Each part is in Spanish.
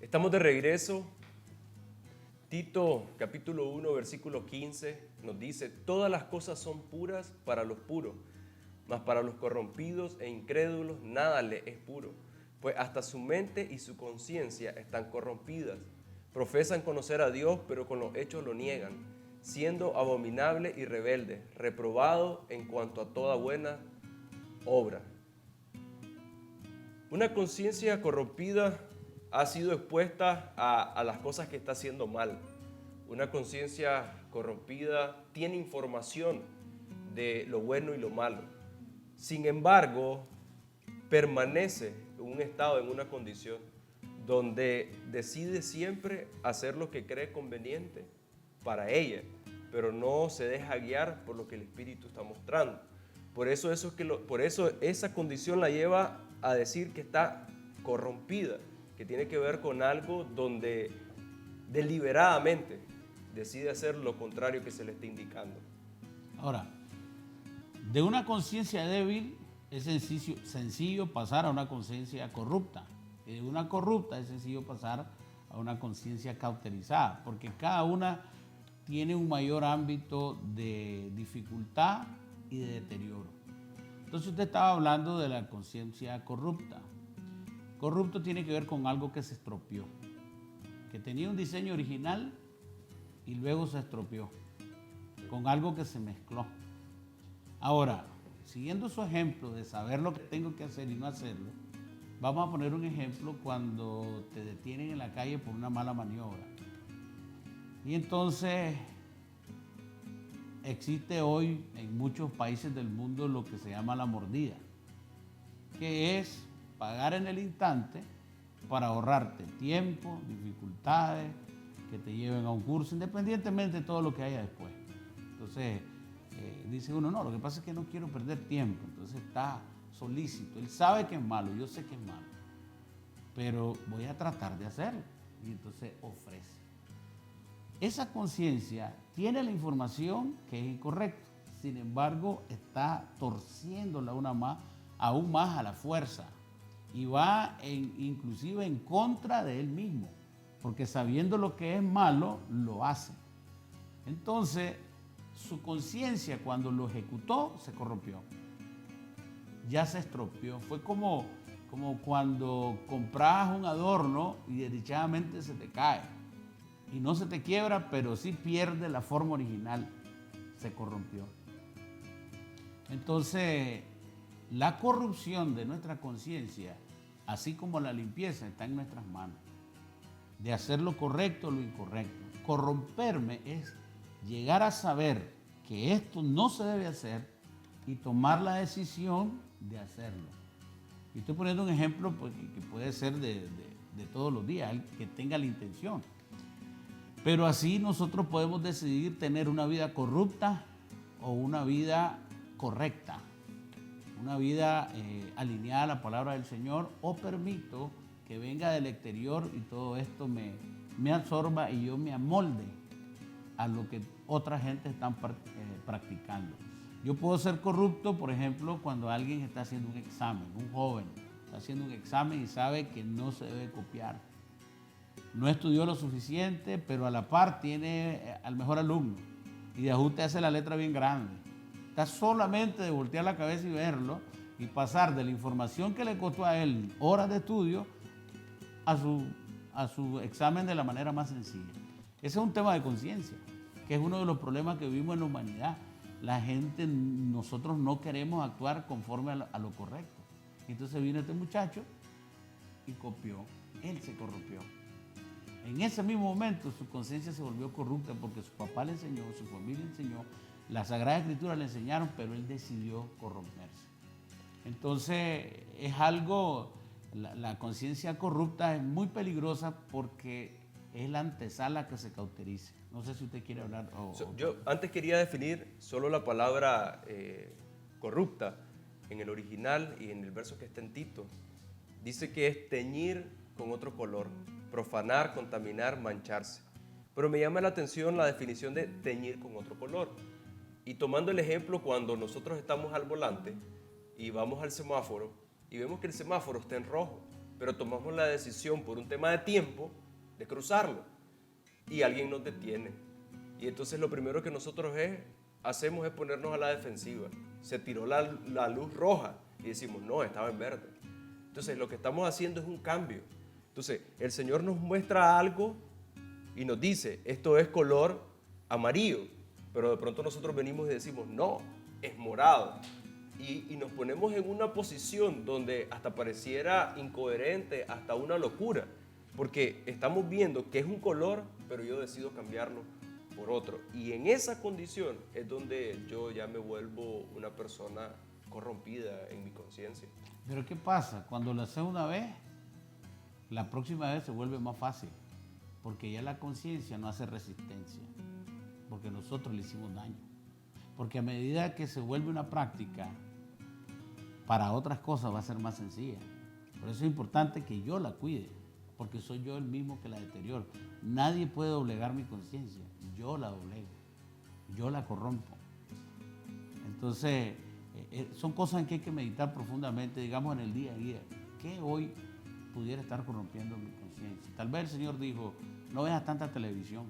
Estamos de regreso. Tito, capítulo 1, versículo 15, nos dice: todas las cosas son puras para los puros, mas para los corrompidos e incrédulos nada le es puro, pues hasta su mente y su conciencia están corrompidas. Profesan conocer a Dios, pero con los hechos lo niegan, siendo abominables y rebeldes, reprobados en cuanto a toda buena obra. Una conciencia corrompida ha sido expuesta a las cosas que está haciendo mal. Una conciencia corrompida tiene información de lo bueno y lo malo. Sin embargo, permanece en un estado, en una condición, donde decide siempre hacer lo que cree conveniente para ella, pero no se deja guiar por lo que el Espíritu está mostrando. Por eso esa condición la lleva a decir que está corrompida, que tiene que ver con algo donde deliberadamente decide hacer lo contrario que se le está indicando. Ahora, de una conciencia débil es sencillo pasar a una conciencia corrupta. Y de una corrupta es sencillo pasar a una conciencia cauterizada, porque cada una tiene un mayor ámbito de dificultad y de deterioro. Entonces usted estaba hablando de la conciencia corrupta. Corrupto tiene que ver con algo que se estropeó, que tenía un diseño original y luego se estropeó, con algo que se mezcló. Ahora, siguiendo su ejemplo de saber lo que tengo que hacer y no hacerlo, vamos a poner un ejemplo cuando te detienen en la calle por una mala maniobra. Y entonces existe hoy en muchos países del mundo lo que se llama la mordida, que es pagar en el instante para ahorrarte tiempo, dificultades, que te lleven a un curso, independientemente de todo lo que haya después. Entonces, dice uno, no, lo que pasa es que no quiero perder tiempo, entonces está solícito. Él sabe que es malo, yo sé que es malo, pero voy a tratar de hacerlo. Y entonces ofrece. Esa conciencia tiene la información que es incorrecta, sin embargo, está torciéndola aún más a la fuerza. Y va inclusive en contra de él mismo, porque sabiendo lo que es malo, lo hace. Entonces, su conciencia cuando lo ejecutó, se corrompió. Ya se estropeó. Fue como cuando compras un adorno y desdichadamente se te cae. Y no se te quiebra, pero sí pierde la forma original. Se corrompió. Entonces, la corrupción de nuestra conciencia, así como la limpieza, está en nuestras manos. De hacer lo correcto o lo incorrecto. Corromperme es llegar a saber que esto no se debe hacer y tomar la decisión de hacerlo. Y estoy poniendo un ejemplo pues, que puede ser de todos los días, el que tenga la intención. Pero así nosotros podemos decidir tener una vida corrupta o una vida correcta. Una vida alineada a la palabra del Señor, o permito que venga del exterior y todo esto me absorba y yo me amolde a lo que otra gente está practicando. Yo puedo ser corrupto, por ejemplo, cuando alguien está haciendo un examen, un joven está haciendo un examen y sabe que no se debe copiar. No estudió lo suficiente, pero a la par tiene al mejor alumno y de ajuste hace la letra bien grande. Está solamente de voltear la cabeza y verlo y pasar de la información que le costó a él horas de estudio a su examen de la manera más sencilla. Ese es un tema de conciencia, que es uno de los problemas que vivimos en la humanidad. La gente, nosotros no queremos actuar conforme a lo correcto. Entonces vino este muchacho y copió, él se corrompió. En ese mismo momento su conciencia se volvió corrupta porque su papá le enseñó, su familia le enseñó, la Sagrada Escritura le enseñaron, pero él decidió corromperse. Entonces es algo, la conciencia corrupta es muy peligrosa porque es la antesala que se cauterice. No sé si usted quiere hablar. Yo antes quería definir solo la palabra corrupta en el original y en el verso que está en Tito. Dice que es teñir con otro color, profanar, contaminar, mancharse. Pero me llama la atención la definición de teñir con otro color. Y tomando el ejemplo, cuando nosotros estamos al volante y vamos al semáforo y vemos que el semáforo está en rojo, pero tomamos la decisión por un tema de tiempo de cruzarlo y alguien nos detiene. Y entonces lo primero que nosotros hacemos es ponernos a la defensiva. Se tiró la luz roja y decimos, no, estaba en verde. Entonces lo que estamos haciendo es un cambio. Entonces el Señor nos muestra algo y nos dice, esto es color amarillo, pero de pronto nosotros venimos y decimos, no, es morado. Y nos ponemos en una posición donde hasta pareciera incoherente, hasta una locura, porque estamos viendo que es un color, pero yo decido cambiarlo por otro. Y en esa condición es donde yo ya me vuelvo una persona corrompida en mi conciencia. Pero ¿qué pasa? Cuando lo haces una vez, la próxima vez se vuelve más fácil, porque ya la conciencia no hace resistencia, porque nosotros le hicimos daño. Porque a medida que se vuelve una práctica, para otras cosas va a ser más sencilla. Por eso es importante que yo la cuide, porque soy yo el mismo que la deterioro. Nadie puede doblegar mi conciencia, yo la doblego, yo la corrompo. Entonces, son cosas en que hay que meditar profundamente, digamos, en el día a día. ¿Qué hoy pudiera estar corrompiendo mi conciencia? Tal vez el Señor dijo, no veas tanta televisión.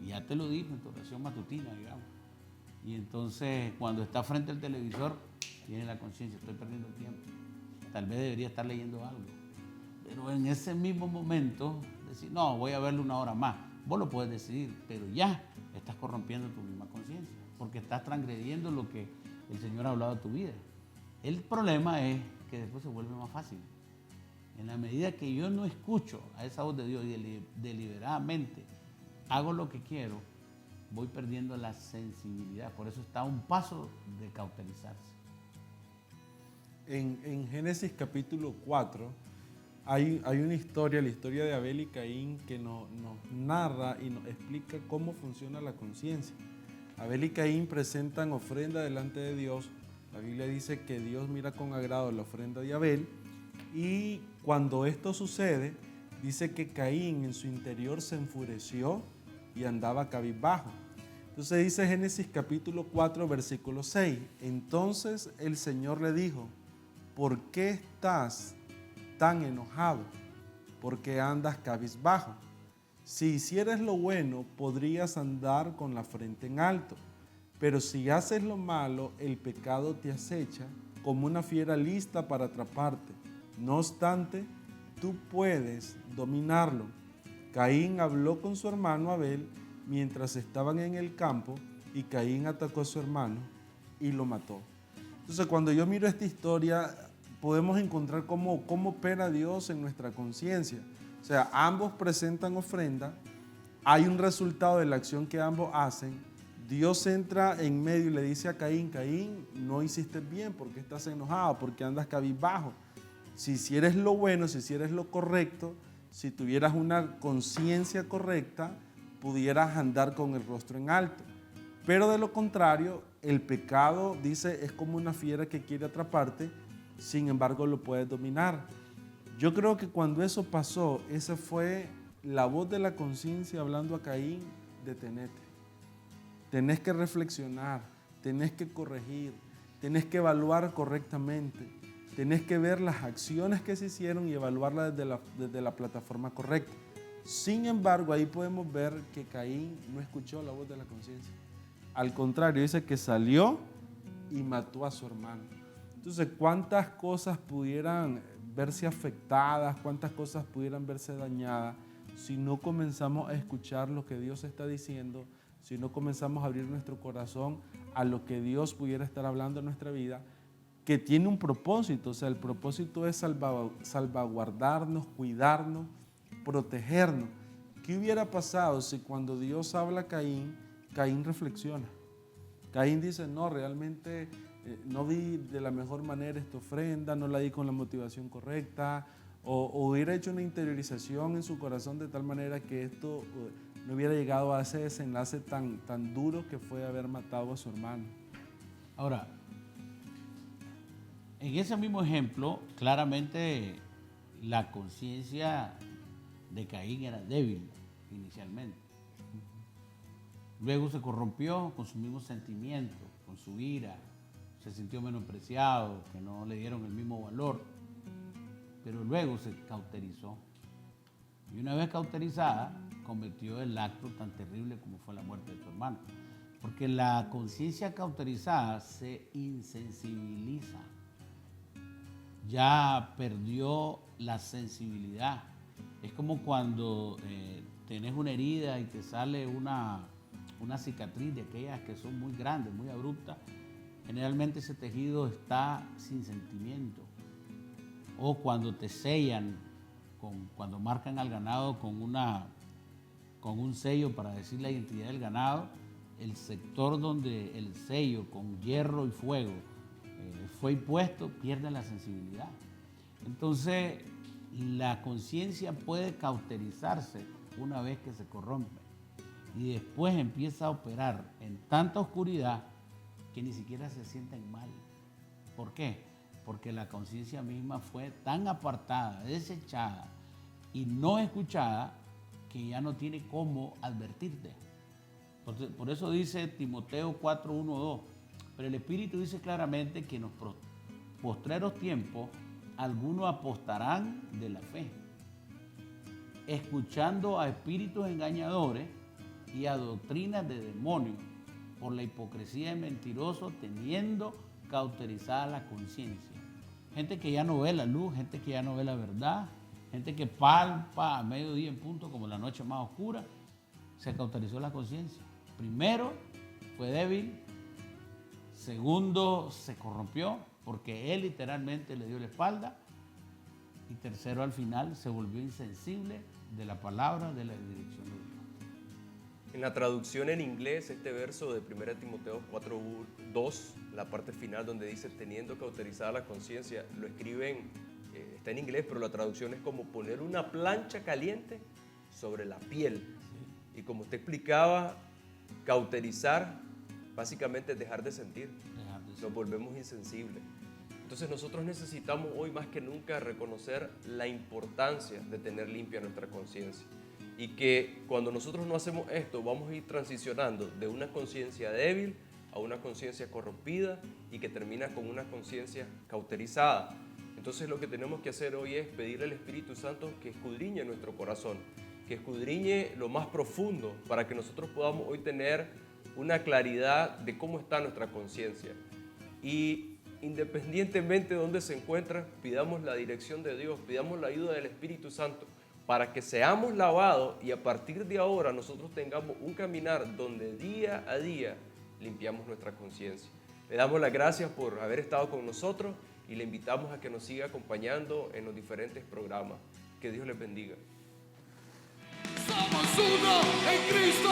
Y ya te lo dijo en tu oración matutina, digamos. Y entonces, cuando está frente al televisor, tiene la conciencia, estoy perdiendo el tiempo. Tal vez debería estar leyendo algo. Pero en ese mismo momento, decir, no, voy a verlo una hora más. Vos lo puedes decidir, pero ya estás corrompiendo tu misma conciencia, porque estás transgrediendo lo que el Señor ha hablado de tu vida. El problema es que después se vuelve más fácil. En la medida que yo no escucho a esa voz de Dios y deliberadamente hago lo que quiero, voy perdiendo la sensibilidad. Por eso está a un paso de cauterizarse. En Génesis capítulo 4 hay una historia, la historia de Abel y Caín, que nos narra y nos explica cómo funciona la conciencia. Abel y Caín presentan ofrenda delante de Dios. La Biblia dice que Dios mira con agrado la ofrenda de Abel, y cuando esto sucede, dice que Caín en su interior se enfureció y andaba cabizbajo. Entonces dice Génesis capítulo 4, versículo 6, entonces el Señor le dijo, ¿por qué estás tan enojado? ¿Por qué andas cabizbajo? Si hicieres lo bueno, podrías andar con la frente en alto, pero si haces lo malo, el pecado te acecha como una fiera lista para atraparte. No obstante, tú puedes dominarlo. Caín habló con su hermano Abel mientras estaban en el campo, y Caín atacó a su hermano y lo mató. Entonces, cuando yo miro esta historia, podemos encontrar cómo opera Dios en nuestra conciencia. O sea, ambos presentan ofrenda, hay un resultado de la acción que ambos hacen. Dios entra en medio y le dice a Caín, Caín, no hiciste bien, ¿por qué estás enojado? ¿Por qué andas cabizbajo? Si hicieres lo bueno, si hicieres lo correcto, si tuvieras una conciencia correcta, pudieras andar con el rostro en alto. Pero de lo contrario, el pecado, dice, es como una fiera que quiere atraparte, sin embargo lo puedes dominar. Yo creo que cuando eso pasó, esa fue la voz de la conciencia hablando a Caín, detenete. Tenés que reflexionar, tenés que corregir, tenés que evaluar correctamente, tenés que ver las acciones que se hicieron y evaluarlas desde la plataforma correcta. Sin embargo, ahí podemos ver que Caín no escuchó la voz de la conciencia. Al contrario, dice que salió y mató a su hermano. Entonces, ¿cuántas cosas pudieran verse afectadas? ¿Cuántas cosas pudieran verse dañadas si no comenzamos a escuchar lo que Dios está diciendo? Si no comenzamos a abrir nuestro corazón a lo que Dios pudiera estar hablando en nuestra vida, que tiene un propósito. O sea, el propósito es salvaguardarnos, cuidarnos, protegernos. ¿Qué hubiera pasado si cuando Dios habla a Caín, Caín reflexiona? Caín dice, no, realmente no di de la mejor manera esta ofrenda, no la di con la motivación correcta, o hubiera hecho una interiorización en su corazón de tal manera que esto no hubiera llegado a ese desenlace tan duro que fue haber matado a su hermano. Ahora, en ese mismo ejemplo, claramente la conciencia de Caín era débil inicialmente. Luego se corrompió con sus mismos sentimientos, con su ira, se sintió menospreciado, que no le dieron el mismo valor, pero luego se cauterizó. Y una vez cauterizada, cometió el acto tan terrible como fue la muerte de su hermano. Porque la conciencia cauterizada se insensibiliza, ya perdió la sensibilidad. Es como cuando tenés una herida y te sale una cicatriz de aquellas que son muy grandes, muy abruptas. Generalmente ese tejido está sin sentimiento. O cuando te sellan, cuando marcan al ganado con un sello para decir la identidad del ganado, el sector donde el sello con hierro y fuego fue impuesto pierde la sensibilidad. Entonces, la conciencia puede cauterizarse una vez que se corrompe y después empieza a operar en tanta oscuridad que ni siquiera se sienten mal. ¿Por qué? Porque la conciencia misma fue tan apartada, desechada y no escuchada que ya no tiene cómo advertirte. Por eso dice Timoteo 4:1-2, pero el Espíritu dice claramente que en los postreros tiempos algunos apostarán de la fe, escuchando a espíritus engañadores y a doctrinas de demonios, por la hipocresía de mentirosos, teniendo cauterizada la conciencia. Gente que ya no ve la luz, gente que ya no ve la verdad, gente que palpa a mediodía en punto como la noche más oscura. Se cauterizó la conciencia. Primero, fue débil. Segundo, se corrompió porque él literalmente le dio la espalda. Y tercero, al final, se volvió insensible de la palabra, de la dirección de Dios. En la traducción en inglés, este verso de 1 Timoteo 4:2, la parte final donde dice teniendo cauterizada la conciencia, lo escriben, está en inglés, pero la traducción es como poner una plancha caliente sobre la piel. Y como usted explicaba, cauterizar básicamente es dejar de sentir. Nos volvemos insensibles. Entonces nosotros necesitamos hoy más que nunca reconocer la importancia de tener limpia nuestra conciencia. Y que cuando nosotros no hacemos esto, vamos a ir transicionando de una conciencia débil a una conciencia corrompida y que termina con una conciencia cauterizada. Entonces lo que tenemos que hacer hoy es pedirle al Espíritu Santo que escudriñe nuestro corazón, que escudriñe lo más profundo para que nosotros podamos hoy tener una claridad de cómo está nuestra conciencia. Y independientemente de dónde se encuentra, pidamos la dirección de Dios, pidamos la ayuda del Espíritu Santo para que seamos lavados y a partir de ahora nosotros tengamos un caminar donde día a día limpiamos nuestra conciencia. Le damos las gracias por haber estado con nosotros y le invitamos a que nos siga acompañando en los diferentes programas. Que Dios les bendiga. Somos uno en Cristo.